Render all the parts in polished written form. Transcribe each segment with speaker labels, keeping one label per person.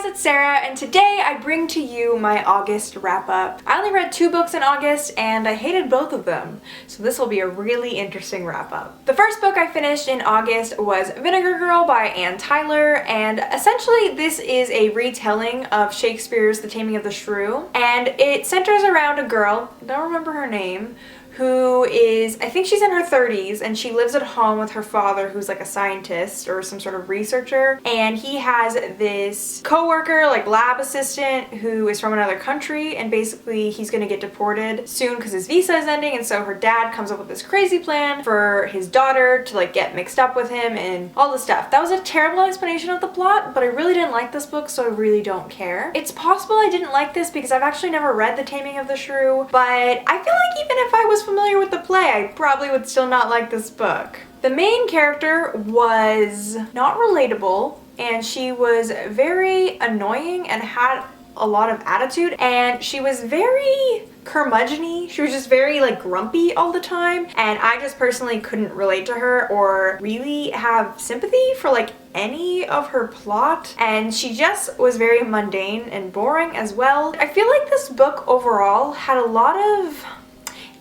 Speaker 1: it's Sarah, and today I bring to you my August wrap-up. I only read 2 books in August, and I hated both of them, so this will be a really interesting wrap-up. The first book I finished in August was Vinegar Girl by Anne Tyler, and essentially this is a retelling of Shakespeare's The Taming of the Shrew, and it centers around a girl, I don't remember her name, who is, I think she's in her 30s, and she lives at home with her father who's like a scientist or some sort of researcher, and he has this co-worker, like lab assistant, who is from another country, and basically he's gonna get deported soon because his visa is ending, and so her dad comes up with this crazy plan for his daughter to like get mixed up with him and all this stuff. That was a terrible explanation of the plot, but I really didn't like this book, so I really don't care. It's possible I didn't like this because I've actually never read The Taming of the Shrew, but I feel like even if I was familiar with the play, I probably would still not like this book. The main character was not relatable, and she was very annoying and had a lot of attitude, and she was very curmudgeon-y. She was just very like grumpy all the time, and I just personally couldn't relate to her or really have sympathy for like any of her plot, and she just was very mundane and boring as well. I feel like this book overall had a lot of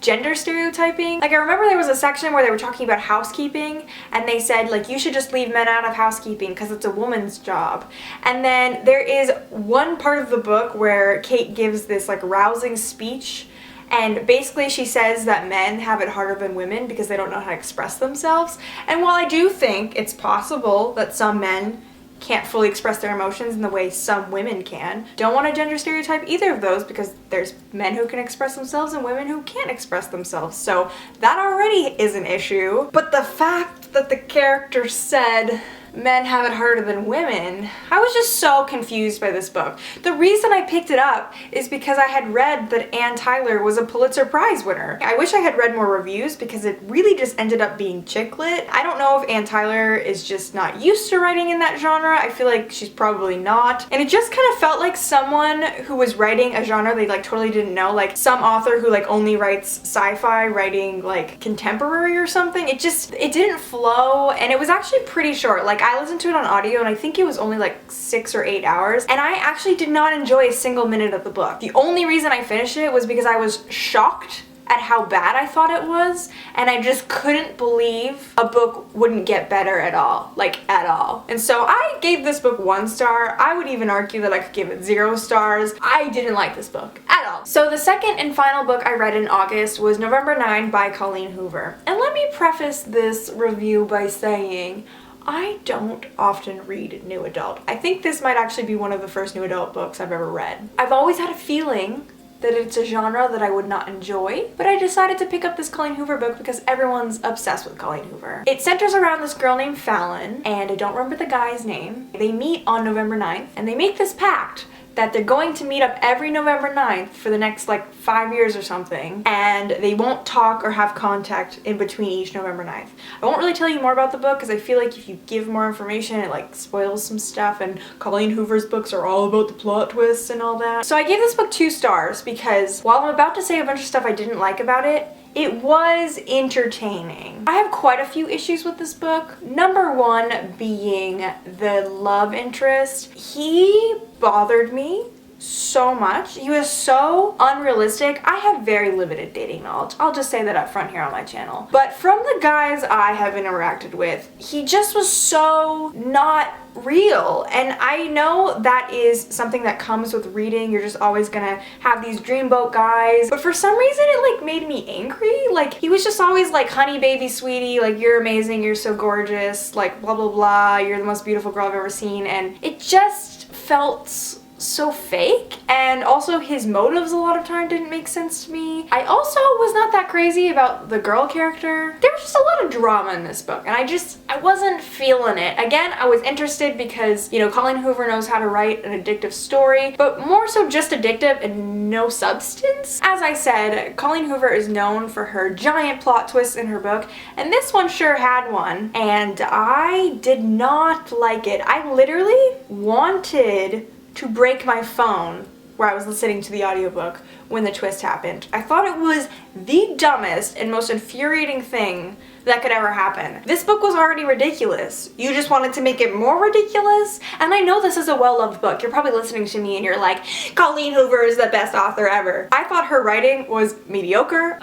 Speaker 1: gender stereotyping. Like, I remember there was a section where they were talking about housekeeping, and they said like you should just leave men out of housekeeping because it's a woman's job. And then there is one part of the book where Kate gives this like rousing speech, and basically she says that men have it harder than women because they don't know how to express themselves. And while I do think it's possible that some men can't fully express their emotions in the way some women can, don't want to gender stereotype either of those because there's men who can express themselves and women who can't express themselves, so that already is an issue. But the fact that the character said men have it harder than women, I was just so confused by this book. The reason I picked it up is because I had read that Anne Tyler was a Pulitzer Prize winner. I wish I had read more reviews because it really just ended up being chick lit. I don't know if Anne Tyler is just not used to writing in that genre. I feel like she's probably not. And it just kind of felt like someone who was writing a genre they like totally didn't know, like some author who like only writes sci-fi writing like contemporary or something. It didn't flow, and it was actually pretty short. Like, I listened to it on audio and I think it was only like 6 or 8 hours, and I actually did not enjoy a single minute of the book. The only reason I finished it was because I was shocked at how bad I thought it was, and I just couldn't believe a book wouldn't get better at all, like at all. And so I gave this book 1 star. I would even argue that I could give it 0 stars. I didn't like this book at all. So the second and final book I read in August was November 9 by Colleen Hoover. And let me preface this review by saying I don't often read new adult. I think this might actually be one of the first new adult books I've ever read. I've always had a feeling that it's a genre that I would not enjoy, but I decided to pick up this Colleen Hoover book because everyone's obsessed with Colleen Hoover. It centers around this girl named Fallon, and I don't remember the guy's name. They meet on November 9th, and they make this pact that they're going to meet up every November 9th for the next like 5 years or something, and they won't talk or have contact in between each November 9th. I won't really tell you more about the book because I feel like if you give more information it like spoils some stuff, and Colleen Hoover's books are all about the plot twists and all that. So I gave this book 2 stars because while I'm about to say a bunch of stuff I didn't like about it, it was entertaining. I have quite a few issues with this book. Number 1 being the love interest. He bothered me so much. He was so unrealistic. I have very limited dating knowledge. I'll just say that up front here on my channel. But from the guys I have interacted with, he just was so not real. And I know that is something that comes with reading. You're just always gonna have these dreamboat guys. But for some reason it like made me angry. Like, he was just always like, honey, baby, sweetie, like, you're amazing, you're so gorgeous, like, blah, blah, blah, you're the most beautiful girl I've ever seen. And it just felt so fake, and also his motives a lot of time didn't make sense to me. I also was not that crazy about the girl character. There was just a lot of drama in this book, and I wasn't feeling it. Again, I was interested because, you know, Colleen Hoover knows how to write an addictive story, but more so just addictive and no substance. As I said, Colleen Hoover is known for her giant plot twists in her book, and this one sure had one, and I did not like it. I literally wanted to break my phone where I was listening to the audiobook when the twist happened. I thought it was the dumbest and most infuriating thing that could ever happen. This book was already ridiculous. You just wanted to make it more ridiculous? And I know this is a well-loved book. You're probably listening to me and you're like, Colleen Hoover is the best author ever. I thought her writing was mediocre.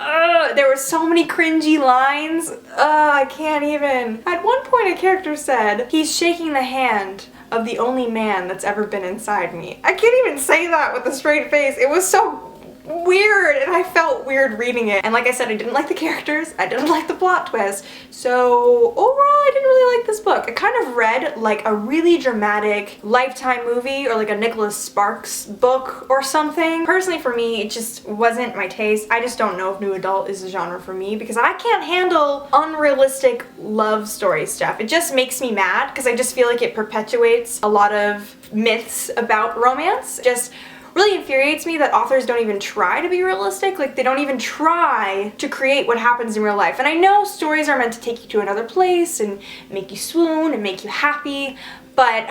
Speaker 1: There were so many cringy lines. I can't even. At one point a character said, he's shaking the hand of the only man that's ever been inside me. I can't even say that with a straight face. It was so weird and I felt weird reading it. And like I said, I didn't like the characters, I didn't like the plot twist, so overall I didn't really like this book. It kind of read like a really dramatic Lifetime movie or like a Nicholas Sparks book or something. Personally for me, it just wasn't my taste. I just don't know if new adult is a genre for me because I can't handle unrealistic love story stuff. It just makes me mad because I just feel like it perpetuates a lot of myths about romance. Just really infuriates me that authors don't even try to be realistic. Like, they don't even try to create what happens in real life. And I know stories are meant to take you to another place and make you swoon and make you happy, but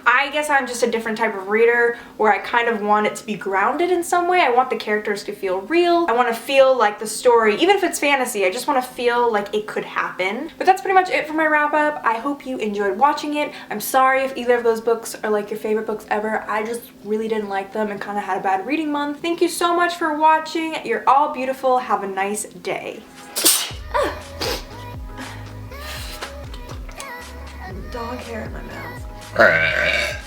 Speaker 1: I guess I'm just a different type of reader where I kind of want it to be grounded in some way. I want the characters to feel real. I want to feel like the story, even if it's fantasy, I just want to feel like it could happen. But that's pretty much it for my wrap up. I hope you enjoyed watching it. I'm sorry if either of those books are like your favorite books ever. I just really didn't like them and kind of had a bad reading month. Thank you so much for watching. You're all beautiful. Have a nice day. Dog hair in my mouth.